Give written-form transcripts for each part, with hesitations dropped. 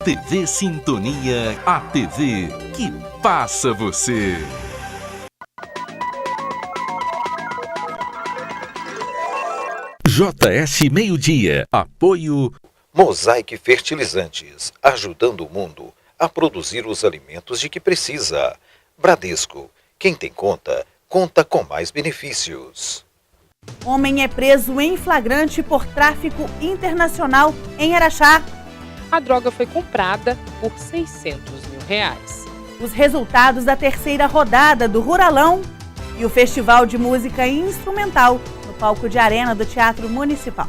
TV Sintonia, a TV que passa você. JS Meio-Dia, apoio Mosaic Fertilizantes, ajudando o mundo a produzir os alimentos de que precisa. Bradesco, quem tem conta, conta com mais benefícios. Homem é preso em flagrante por tráfico internacional em Araxá. A droga foi comprada por R$600 mil. Os resultados da terceira rodada do Ruralão e o Festival de Música Instrumental no palco de arena do Teatro Municipal.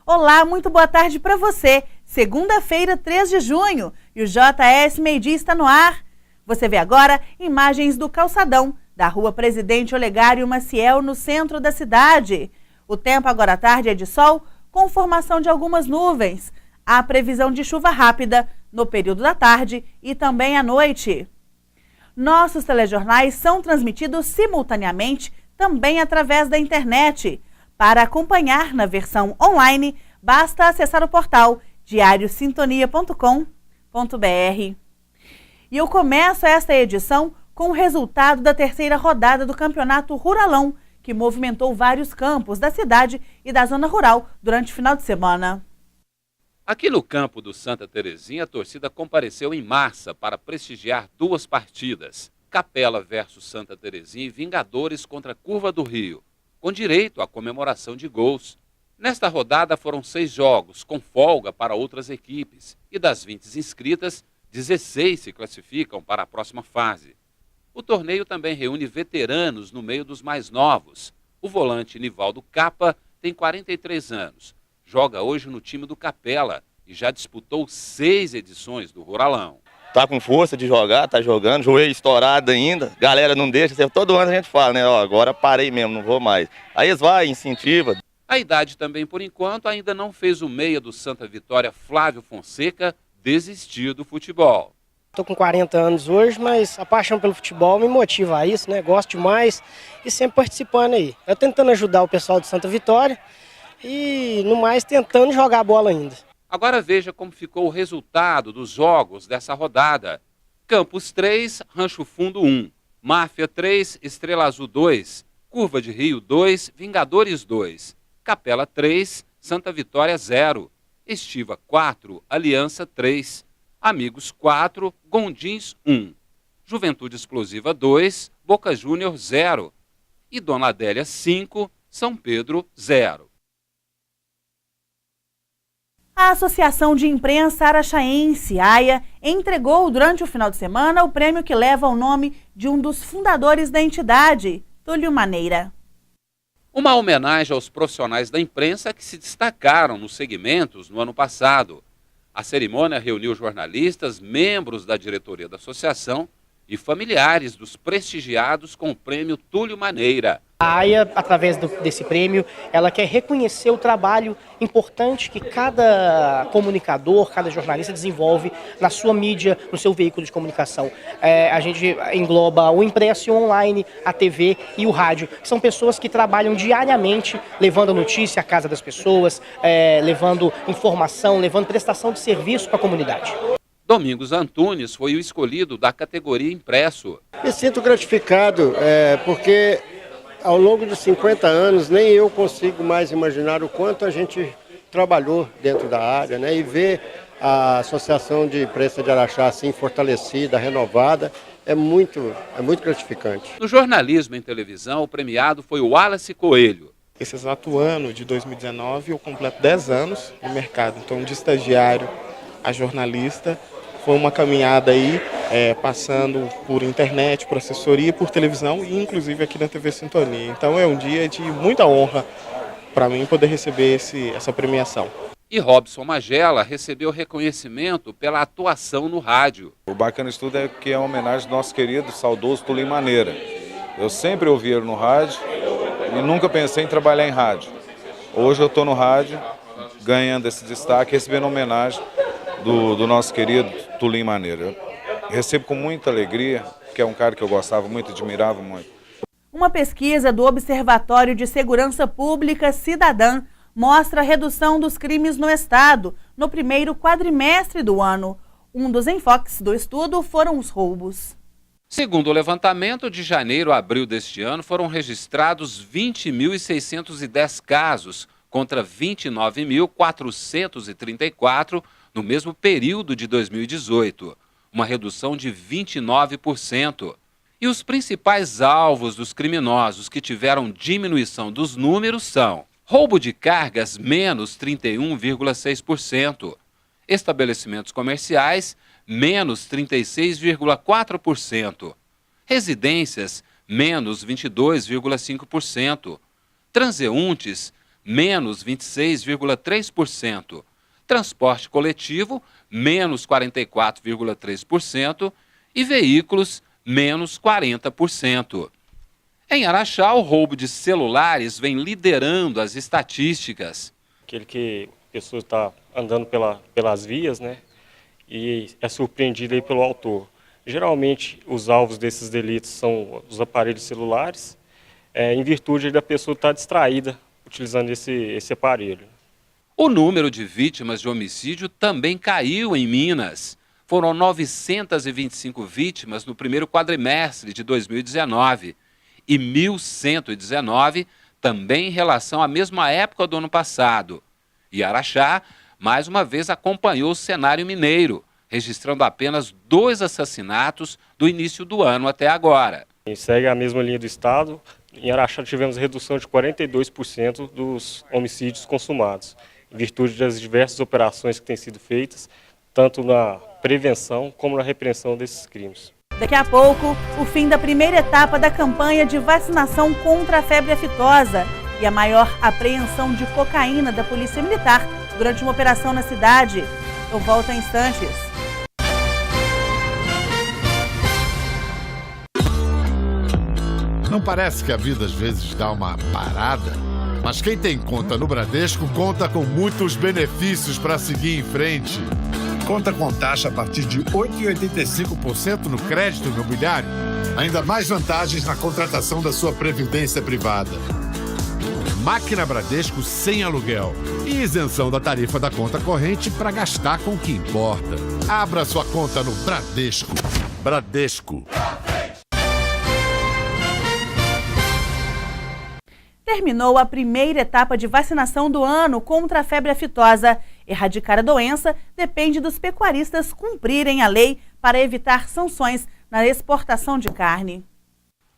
Olá, muito boa tarde para você. Segunda-feira, 3 de junho, e o JS Meio-Dia está no ar. Você vê agora imagens do calçadão da Rua Presidente Olegário Maciel, no centro da cidade. O tempo agora à tarde é de sol, com formação de algumas nuvens. Há previsão de chuva rápida no período da tarde e também à noite. Nossos telejornais são transmitidos simultaneamente também através da internet. Para acompanhar na versão online, basta acessar o portal diariosintonia.com.br. E eu começo esta edição com o resultado da terceira rodada do Campeonato Ruralão, que movimentou vários campos da cidade e da zona rural durante o final de semana. Aqui no campo do Santa Terezinha, a torcida compareceu em massa para prestigiar duas partidas: Capela versus Santa Terezinha e Vingadores contra Curva do Rio, com direito à comemoração de gols. Nesta rodada foram 6 jogos, com folga para outras equipes, e das 20 inscritas, 16 se classificam para a próxima fase. O torneio também reúne veteranos no meio dos mais novos. O volante Nivaldo Capa tem 43 anos, joga hoje no time do Capela e já disputou 6 edições do Ruralão. Tá com força de jogar, tá jogando, joelho estourado ainda, galera não deixa, todo ano a gente fala, né, ó, agora parei mesmo, não vou mais. Aí eles vão, incentiva. A idade também, por enquanto, ainda não fez o meia do Santa Vitória, Flávio Fonseca, desistir do futebol. Estou com 40 anos hoje, mas a paixão pelo futebol me motiva a isso, né, gosto demais e sempre participando aí. Eu tentando ajudar o pessoal do Santa Vitória e, no mais, tentando jogar a bola ainda. Agora veja como ficou o resultado dos jogos dessa rodada. Campos 3, Rancho Fundo 1, Máfia 3, Estrela Azul 2, Curva de Rio 2, Vingadores 2, Capela 3, Santa Vitória 0, Estiva 4, Aliança 3, Amigos 4, Gondins 1, Juventude Explosiva 2, Boca Júnior 0 e Dona Adélia 5, São Pedro 0. A Associação de Imprensa Araxaense, AIA, entregou durante o final de semana o prêmio que leva o nome de um dos fundadores da entidade, Túlio Maneira. Uma homenagem aos profissionais da imprensa que se destacaram nos segmentos no ano passado. A cerimônia reuniu jornalistas, membros da diretoria da associação e familiares dos prestigiados com o prêmio Túlio Maneira. A AIA, através desse prêmio, ela quer reconhecer o trabalho importante que cada comunicador, cada jornalista desenvolve na sua mídia, no seu veículo de comunicação. A gente engloba o impresso e o online, a TV e o rádio. São pessoas que trabalham diariamente, levando a notícia à casa das pessoas, levando informação, levando prestação de serviço para a comunidade. Domingos Antunes foi o escolhido da categoria impresso. Me sinto gratificado, porque ao longo de 50 anos nem eu consigo mais imaginar o quanto a gente trabalhou dentro da área, né? E ver a Associação de Imprensa de Araxá assim fortalecida, renovada, é muito gratificante. No jornalismo em televisão, o premiado foi o Wallace Coelho. Esse exato ano de 2019 eu completo 10 anos no mercado, então de estagiário a jornalista. Foi uma caminhada aí, passando por internet, por assessoria, por televisão e inclusive aqui na TV Sintonia. Então é um dia de muita honra para mim poder receber essa premiação. E Robson Magela recebeu reconhecimento pela atuação no rádio. O bacana de tudo é que é uma homenagem ao nosso querido, saudoso Tulim Maneira. Eu sempre ouvi ele no rádio e nunca pensei em trabalhar em rádio. Hoje eu estou no rádio, ganhando esse destaque, recebendo homenagem do nosso querido Tulim Maneira. Eu recebo com muita alegria, que é um cara que eu gostava muito, admirava muito. Uma pesquisa do Observatório de Segurança Pública Cidadã mostra a redução dos crimes no estado no primeiro quadrimestre do ano. Um dos enfoques do estudo foram os roubos. Segundo o levantamento, de janeiro a abril deste ano foram registrados 20.610 casos, contra 29.434 no mesmo período de 2018, uma redução de 29%. E os principais alvos dos criminosos que tiveram diminuição dos números são: roubo de cargas, menos 31,6%. Estabelecimentos comerciais, menos 36,4%. Residências, menos 22,5%. Transeuntes, menos 26,3%. Transporte coletivo, menos 44,3%. E veículos, menos 40%. Em Araxá, o roubo de celulares vem liderando as estatísticas. Aquele que a pessoa está andando pelas vias, né, e é surpreendido aí pelo autor. Geralmente, os alvos desses delitos são os aparelhos celulares, em virtude da pessoa estar distraída utilizando esse aparelho. O número de vítimas de homicídio também caiu em Minas. Foram 925 vítimas no primeiro quadrimestre de 2019 e 1.119 também em relação à mesma época do ano passado. E Araxá, mais uma vez, acompanhou o cenário mineiro, registrando apenas 2 assassinatos do início do ano até agora. E segue a mesma linha do estado. Em Araxá tivemos redução de 42% dos homicídios consumados, em virtude das diversas operações que têm sido feitas, tanto na prevenção como na repreensão desses crimes. Daqui a pouco, o fim da primeira etapa da campanha de vacinação contra a febre aftosa e a maior apreensão de cocaína da Polícia Militar durante uma operação na cidade. Eu volto em instantes. Não parece que a vida às vezes dá uma parada? Mas quem tem conta no Bradesco conta com muitos benefícios para seguir em frente. Conta com taxa a partir de 8,85% no crédito imobiliário. Ainda mais vantagens na contratação da sua previdência privada. Máquina Bradesco sem aluguel. E isenção da tarifa da conta corrente para gastar com o que importa. Abra sua conta no Bradesco. Bradesco. Terminou a primeira etapa de vacinação do ano contra a febre aftosa. Erradicar a doença depende dos pecuaristas cumprirem a lei para evitar sanções na exportação de carne.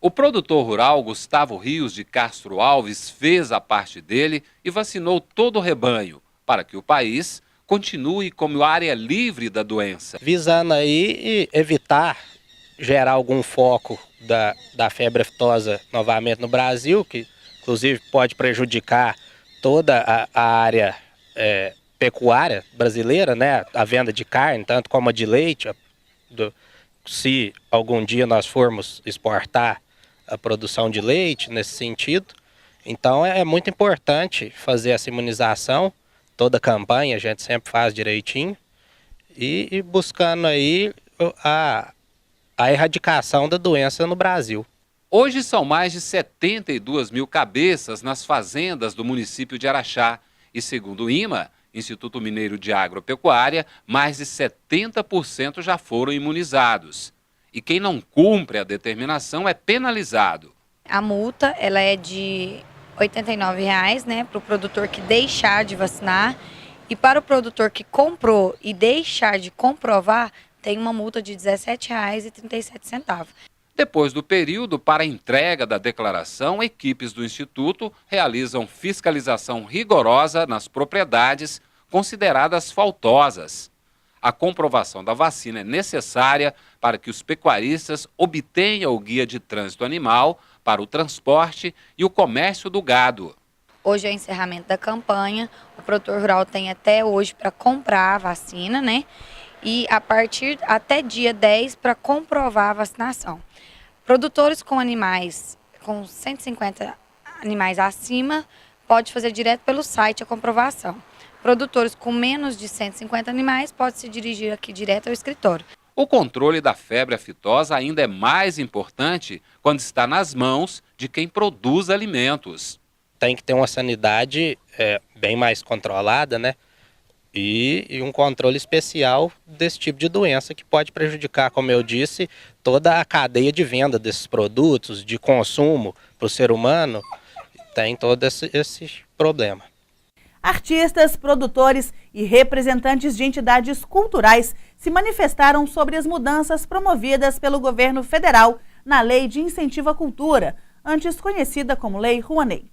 O produtor rural Gustavo Rios de Castro Alves fez a parte dele e vacinou todo o rebanho para que o país continue como área livre da doença. Visando aí evitar gerar algum foco da febre aftosa novamente no Brasil, que inclusive pode prejudicar toda a área pecuária brasileira, né? A venda de carne, tanto como a de leite. Se algum dia nós formos exportar a produção de leite nesse sentido, então é muito importante fazer essa imunização. Toda campanha a gente sempre faz direitinho e buscando aí a erradicação da doença no Brasil. Hoje são mais de 72 mil cabeças nas fazendas do município de Araxá e, segundo o IMA, Instituto Mineiro de Agropecuária, mais de 70% já foram imunizados. E quem não cumpre a determinação é penalizado. A multa ela é de R$ 89,00, né, para o produtor que deixar de vacinar, e para o produtor que comprou e deixar de comprovar, tem uma multa de R$ 17,37. Depois do período para a entrega da declaração, equipes do Instituto realizam fiscalização rigorosa nas propriedades consideradas faltosas. A comprovação da vacina é necessária para que os pecuaristas obtenham o guia de trânsito animal para o transporte e o comércio do gado. Hoje é o encerramento da campanha, o produtor rural tem até hoje para comprar a vacina, né? E a partir até dia 10 para comprovar a vacinação. Produtores com animais, com 150 animais acima, pode fazer direto pelo site a comprovação. Produtores com menos de 150 animais pode se dirigir aqui direto ao escritório. O controle da febre aftosa ainda é mais importante quando está nas mãos de quem produz alimentos. Tem que ter uma sanidade bem mais controlada, né? E um controle especial desse tipo de doença que pode prejudicar, como eu disse, toda a cadeia de venda desses produtos, de consumo para o ser humano. Tem todo esse problema. Artistas, produtores e representantes de entidades culturais se manifestaram sobre as mudanças promovidas pelo governo federal na Lei de Incentivo à Cultura, antes conhecida como Lei Rouanet.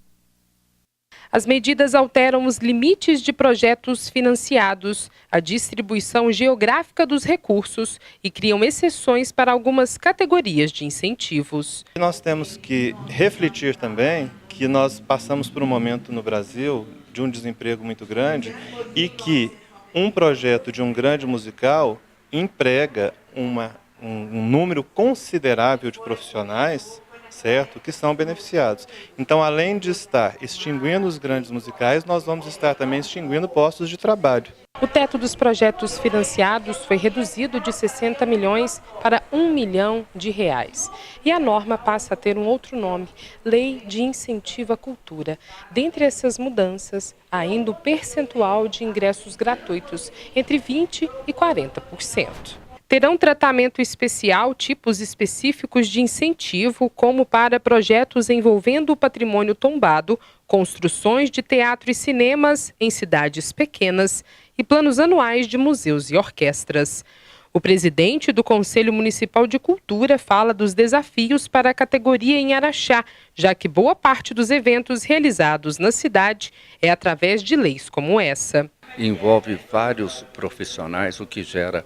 As medidas alteram os limites de projetos financiados, a distribuição geográfica dos recursos e criam exceções para algumas categorias de incentivos. Nós temos que refletir também que nós passamos por um momento no Brasil de um desemprego muito grande e que um projeto de um grande musical emprega um número considerável de profissionais, certo, que são beneficiados. Então, além de estar extinguindo os grandes musicais, nós vamos estar também extinguindo postos de trabalho. O teto dos projetos financiados foi reduzido de 60 milhões para 1 milhão de reais. E a norma passa a ter um outro nome, Lei de Incentivo à Cultura. Dentre essas mudanças, há ainda o percentual de ingressos gratuitos, entre 20% e 40%. Terão tratamento especial tipos específicos de incentivo, como para projetos envolvendo o patrimônio tombado, construções de teatro e cinemas em cidades pequenas e planos anuais de museus e orquestras. O presidente do Conselho Municipal de Cultura fala dos desafios para a categoria em Araxá, já que boa parte dos eventos realizados na cidade é através de leis como essa. Envolve vários profissionais, o que gera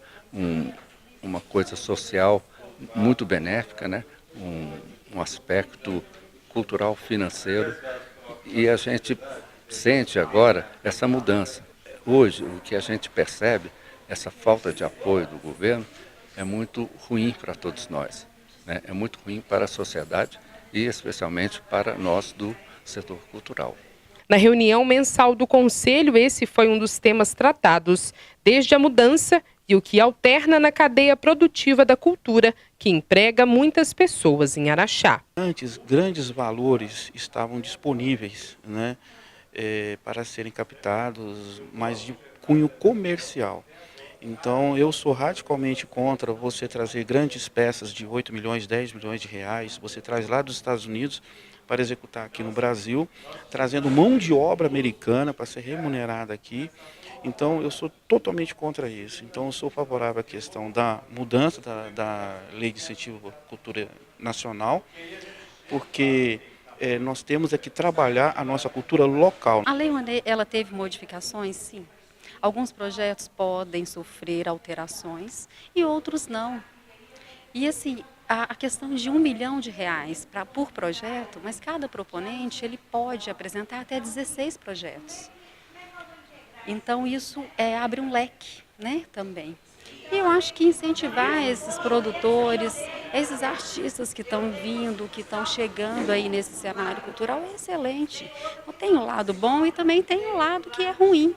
uma coisa social muito benéfica, né? Um aspecto cultural, financeiro, e a gente sente agora essa mudança. Hoje, o que a gente percebe, essa falta de apoio do governo, é muito ruim para todos nós, né? É muito ruim para a sociedade e especialmente para nós do setor cultural. Na reunião mensal do Conselho, esse foi um dos temas tratados, desde a mudança e o que alterna na cadeia produtiva da cultura, que emprega muitas pessoas em Araxá. Antes, grandes valores estavam disponíveis, né, para serem captados, mas de cunho comercial. Então, eu sou radicalmente contra você trazer grandes peças de 8 milhões, 10 milhões de reais, você traz lá dos Estados Unidos para executar aqui no Brasil, trazendo mão de obra americana para ser remunerada aqui. Então, eu sou totalmente contra isso. Então, eu sou favorável à questão da mudança da Lei de Incentivo à Cultura Nacional, porque nós temos que trabalhar a nossa cultura local. A Lei Rouanet, ela teve modificações, sim. Alguns projetos podem sofrer alterações e outros não. E assim, a questão de 1 milhão de reais por projeto, mas cada proponente ele pode apresentar até 16 projetos. Então isso abre um leque, né, também. E eu acho que incentivar esses produtores, esses artistas que estão vindo, que estão chegando aí nesse cenário cultural é excelente. Então, tem o lado bom e também tem o lado que é ruim.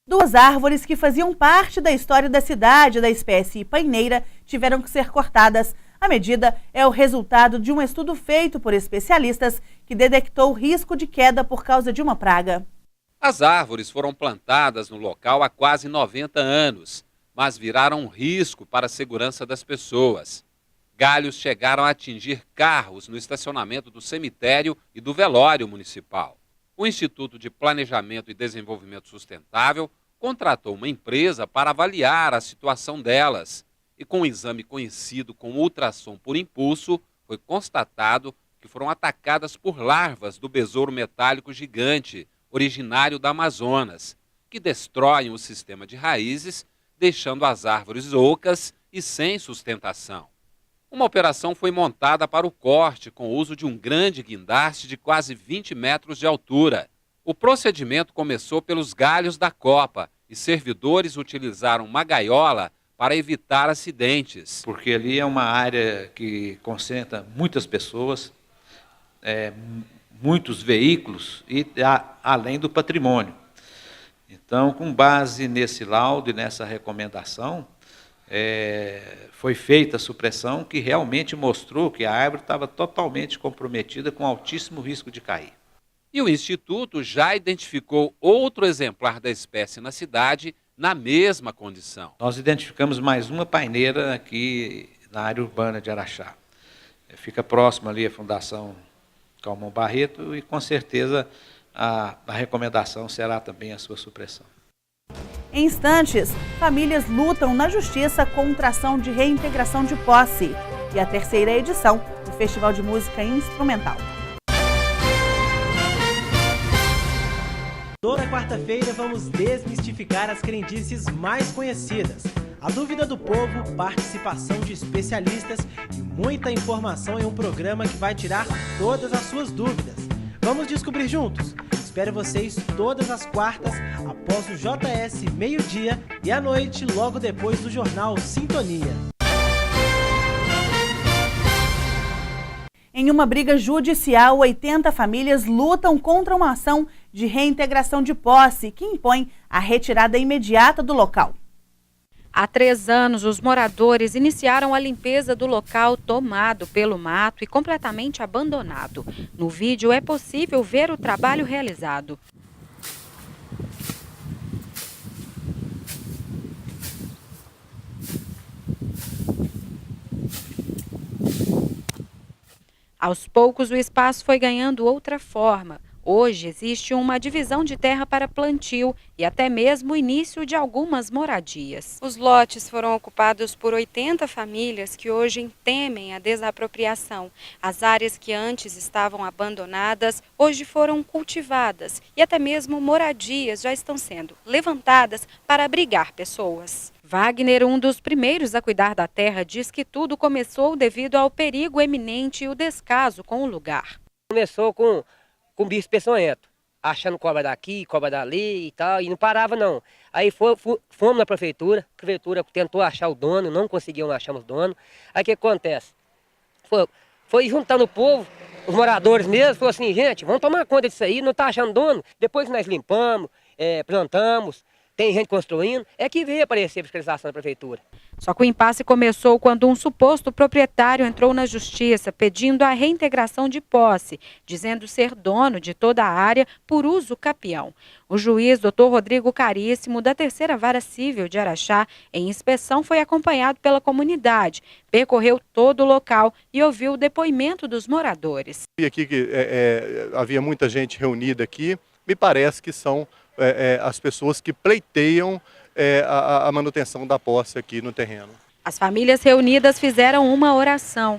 2 árvores que faziam parte da história da cidade da espécie ipaneira tiveram que ser cortadas. A medida é o resultado de um estudo feito por especialistas que detectou o risco de queda por causa de uma praga. As árvores foram plantadas no local há quase 90 anos, mas viraram um risco para a segurança das pessoas. Galhos chegaram a atingir carros no estacionamento do cemitério e do velório municipal. O Instituto de Planejamento e Desenvolvimento Sustentável contratou uma empresa para avaliar a situação delas. E com um exame conhecido como ultrassom por impulso, foi constatado que foram atacadas por larvas do besouro metálico gigante, originário da Amazonas, que destroem o sistema de raízes, deixando as árvores ocas e sem sustentação. Uma operação foi montada para o corte com o uso de um grande guindaste de quase 20 metros de altura. O procedimento começou pelos galhos da copa e servidores utilizaram uma gaiola para evitar acidentes. Porque ali é uma área que concentra muitas pessoas, muitos veículos e além do patrimônio. Então, com base nesse laudo e nessa recomendação, foi feita a supressão que realmente mostrou que a árvore estava totalmente comprometida com altíssimo risco de cair. E o Instituto já identificou outro exemplar da espécie na cidade na mesma condição. Nós identificamos mais uma paineira aqui na área urbana de Araxá. Fica próximo ali a Fundação Calmon Barreto e com certeza a recomendação será também a sua supressão. Em instantes, famílias lutam na justiça contra a ação de reintegração de posse e a terceira edição do Festival de Música Instrumental. Toda quarta-feira vamos desmistificar as crendices mais conhecidas. A dúvida do povo, participação de especialistas e muita informação em um programa que vai tirar todas as suas dúvidas. Vamos descobrir juntos? Espero vocês todas as quartas, após o JS meio-dia e à noite, logo depois do Jornal Sintonia. Em uma briga judicial, 80 famílias lutam contra uma ação de reintegração de posse que impõe a retirada imediata do local. Há 3 anos, os moradores iniciaram a limpeza do local tomado pelo mato e completamente abandonado. No vídeo é possível ver o trabalho realizado. Aos poucos, o espaço foi ganhando outra forma. Hoje existe uma divisão de terra para plantio e até mesmo o início de algumas moradias. Os lotes foram ocupados por 80 famílias que hoje temem a desapropriação. As áreas que antes estavam abandonadas hoje foram cultivadas e até mesmo moradias já estão sendo levantadas para abrigar pessoas. Wagner, um dos primeiros a cuidar da terra, diz que tudo começou devido ao perigo eminente e o descaso com o lugar. Começou com bicho peçonhento, achando cobra daqui, cobra dali e tal, e não parava não. Aí fomos na prefeitura, a prefeitura tentou achar o dono, não conseguiam achar os donos. Aí o que acontece? Foi juntando o povo, os moradores mesmo, falou assim, gente, vamos tomar conta disso aí, não está achando dono. Depois nós limpamos, plantamos, tem gente construindo, é que veio aparecer a fiscalização da prefeitura. Só que o impasse começou quando um suposto proprietário entrou na justiça pedindo a reintegração de posse, dizendo ser dono de toda a área por uso capião. O juiz Dr. Rodrigo Caríssimo, da Terceira Vara Civil de Araxá, em inspeção, foi acompanhado pela comunidade, percorreu todo o local e ouviu o depoimento dos moradores. Vi aqui que havia muita gente reunida aqui, me parece que são as pessoas que pleiteiam a manutenção da posse aqui no terreno. As famílias reunidas fizeram uma oração.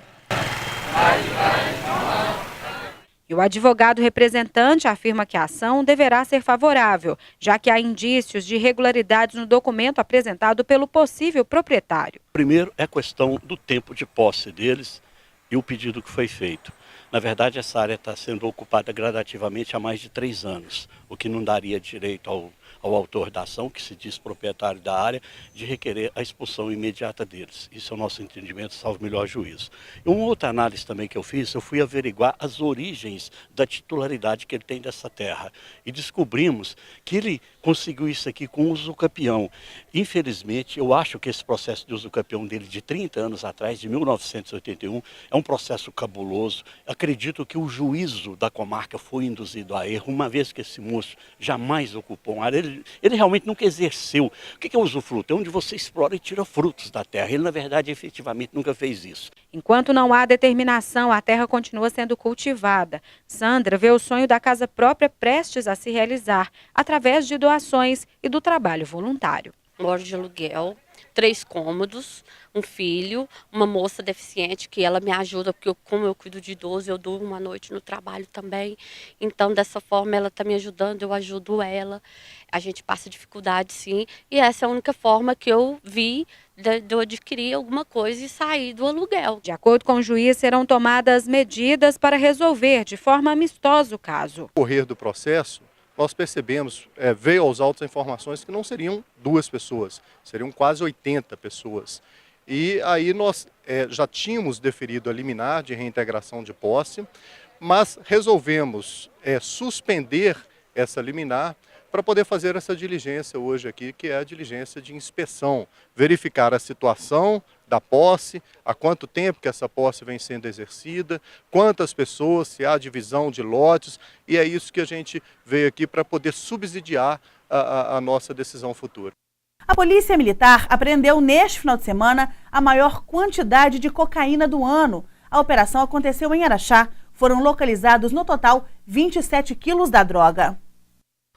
E o advogado representante afirma que a ação deverá ser favorável, já que há indícios de irregularidades no documento apresentado pelo possível proprietário. Primeiro é a questão do tempo de posse deles e o pedido que foi feito. Na verdade, essa área está sendo ocupada gradativamente há mais de 3 anos, o que não daria direito ao autor da ação, que se diz proprietário da área, de requerer a expulsão imediata deles. Isso é o nosso entendimento, salvo melhor juízo. E uma outra análise também que eu fiz, eu fui averiguar as origens da titularidade que ele tem dessa terra. E descobrimos que ele conseguiu isso aqui com usucapião. Infelizmente, eu acho que esse processo de usucapião dele de 30 anos atrás, de 1981, é um processo cabuloso. Acredito que o juízo da comarca foi induzido a erro, uma vez que esse moço jamais ocupou uma área. Ele realmente nunca exerceu. O que é usufruto? É onde você explora e tira frutos da terra. Ele, na verdade, efetivamente nunca fez isso. Enquanto não há determinação, a terra continua sendo cultivada. Sandra vê o sonho da casa própria prestes a se realizar, através de doações e do trabalho voluntário. Moro de aluguel, 3 cômodos, um filho, uma moça deficiente que ela me ajuda, porque como eu cuido de idoso, eu durmo uma noite no trabalho também. Então, dessa forma, ela está me ajudando, eu ajudo ela. A gente passa dificuldade, sim, e essa é a única forma que eu vi de eu adquirir alguma coisa e sair do aluguel. De acordo com o juiz, serão tomadas medidas para resolver de forma amistosa o caso. No correr do processo, nós percebemos, veio aos autos informações que não seriam 2 pessoas, seriam quase 80 pessoas. E aí nós já tínhamos deferido a liminar de reintegração de posse, mas resolvemos suspender essa liminar para poder fazer essa diligência hoje aqui, que é a diligência de inspeção, verificar a situação da posse, há quanto tempo que essa posse vem sendo exercida, quantas pessoas, se há divisão de lotes, e é isso que a gente veio aqui para poder subsidiar a nossa decisão futura. A Polícia Militar apreendeu neste final de semana a maior quantidade de cocaína do ano. A operação aconteceu em Araxá. Foram localizados no total 27 quilos da droga.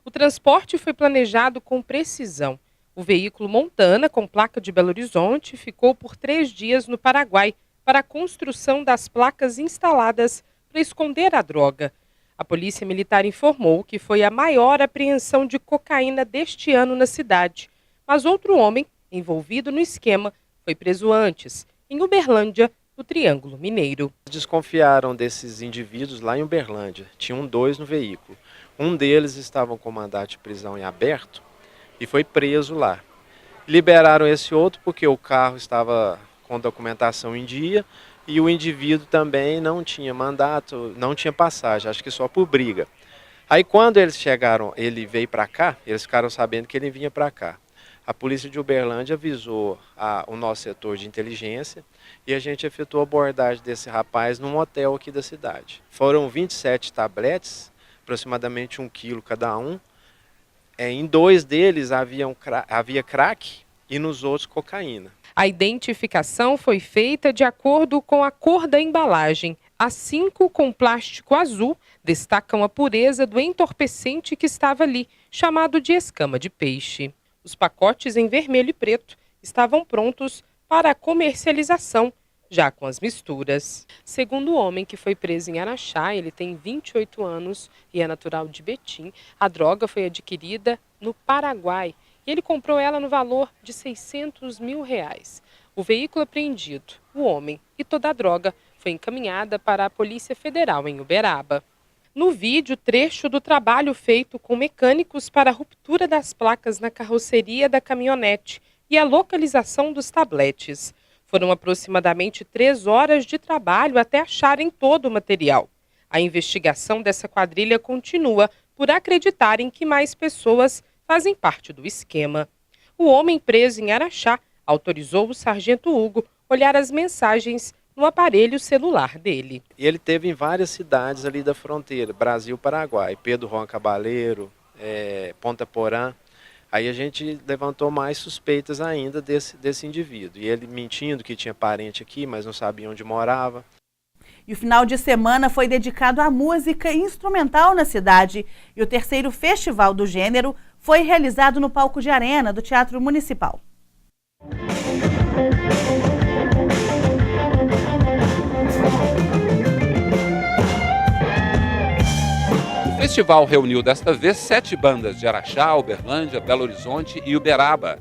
O transporte foi planejado com precisão. O veículo Montana, com placa de Belo Horizonte, ficou por 3 dias no Paraguai para a construção das placas instaladas para esconder a droga. A Polícia Militar informou que foi a maior apreensão de cocaína deste ano na cidade. Mas outro homem, envolvido no esquema, foi preso antes, em Uberlândia, no Triângulo Mineiro. Desconfiaram desses indivíduos lá em Uberlândia. Tinham 2 no veículo. Um deles estava com mandado de prisão em aberto e foi preso lá. Liberaram esse outro porque o carro estava com documentação em dia e o indivíduo também não tinha mandato, não tinha passagem, acho que só por briga. Aí quando eles chegaram, ele veio para cá, eles ficaram sabendo que ele vinha para cá. A polícia de Uberlândia avisou o nosso setor de inteligência e a gente efetuou a abordagem desse rapaz num hotel aqui da cidade. Foram 27 tabletes, aproximadamente 1 quilo cada um. Em 2 deles havia crack e nos outros cocaína. A identificação foi feita de acordo com a cor da embalagem. As 5 com plástico azul destacam a pureza do entorpecente que estava ali, chamado de escama de peixe. Os pacotes em vermelho e preto estavam prontos para a comercialização, já com as misturas. Segundo o homem que foi preso em Araxá, ele tem 28 anos e é natural de Betim. A droga foi adquirida no Paraguai e ele comprou ela no valor de R$600 mil. O veículo apreendido, o homem e toda a droga foi encaminhada para a Polícia Federal em Uberaba. No vídeo, trecho do trabalho feito com mecânicos para a ruptura das placas na carroceria da caminhonete e a localização dos tabletes. Foram aproximadamente 3 horas de trabalho até acharem todo o material. A investigação dessa quadrilha continua por acreditarem que mais pessoas fazem parte do esquema. O homem preso em Araxá autorizou o sargento Hugo olhar as mensagens no aparelho celular dele. E ele teve em várias cidades ali da fronteira, Brasil-Paraguai, Pedro Juan Cabaleiro, Ponta Porã. Aí a gente levantou mais suspeitas ainda desse indivíduo. E ele mentindo que tinha parente aqui, mas não sabia onde morava. E o final de semana foi dedicado à música instrumental na cidade. E o 3º festival do gênero foi realizado no palco de arena do Teatro Municipal. O festival reuniu desta vez 7 bandas de Araxá, Uberlândia, Belo Horizonte e Uberaba.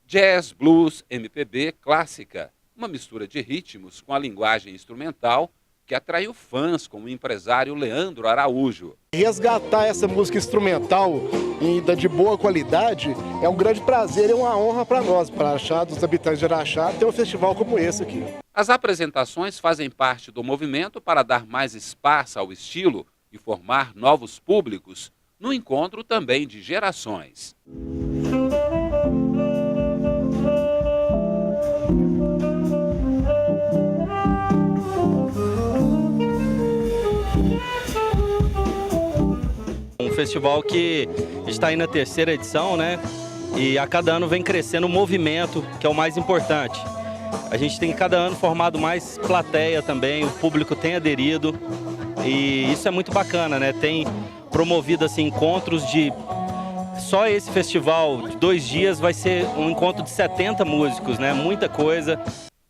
Jazz, blues, MPB, clássica, uma mistura de ritmos com a linguagem instrumental que atraiu fãs como o empresário Leandro Araújo. Resgatar essa música instrumental ainda de boa qualidade é um grande prazer e é uma honra para nós, para Araxá, dos habitantes de Araxá, ter um festival como esse aqui. As apresentações fazem parte do movimento para dar mais espaço ao estilo e formar novos públicos, no encontro também de gerações. Um festival que está aí na 3ª edição, né? E a cada ano vem crescendo o movimento, que é o mais importante. A gente tem cada ano formado mais plateia também, o público tem aderido e isso é muito bacana, né? Tem promovido assim, encontros de... Só esse festival de 2 dias vai ser um encontro de 70 músicos, né? Muita coisa.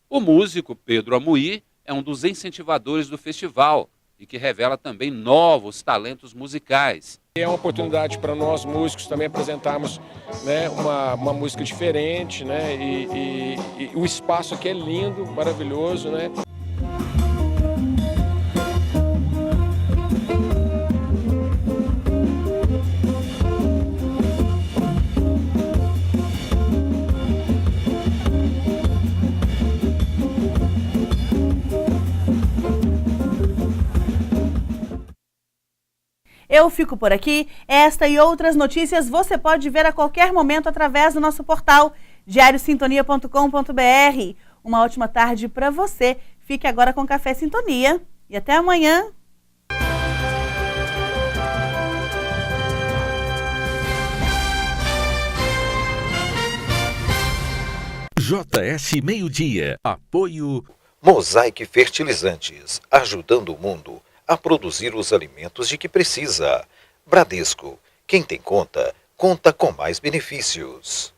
O músico Pedro Amuí é um dos incentivadores do festival e que revela também novos talentos musicais. É uma oportunidade para nós músicos também apresentarmos, né, uma música diferente, né, e o espaço aqui é lindo, maravilhoso, né. Eu fico por aqui. Esta e outras notícias você pode ver a qualquer momento através do nosso portal diariosintonia.com.br. Uma ótima tarde para você. Fique agora com Café Sintonia e até amanhã. JS Meio-Dia. Apoio Mosaic Fertilizantes, ajudando o mundo a produzir os alimentos de que precisa. Bradesco, quem tem conta, conta com mais benefícios.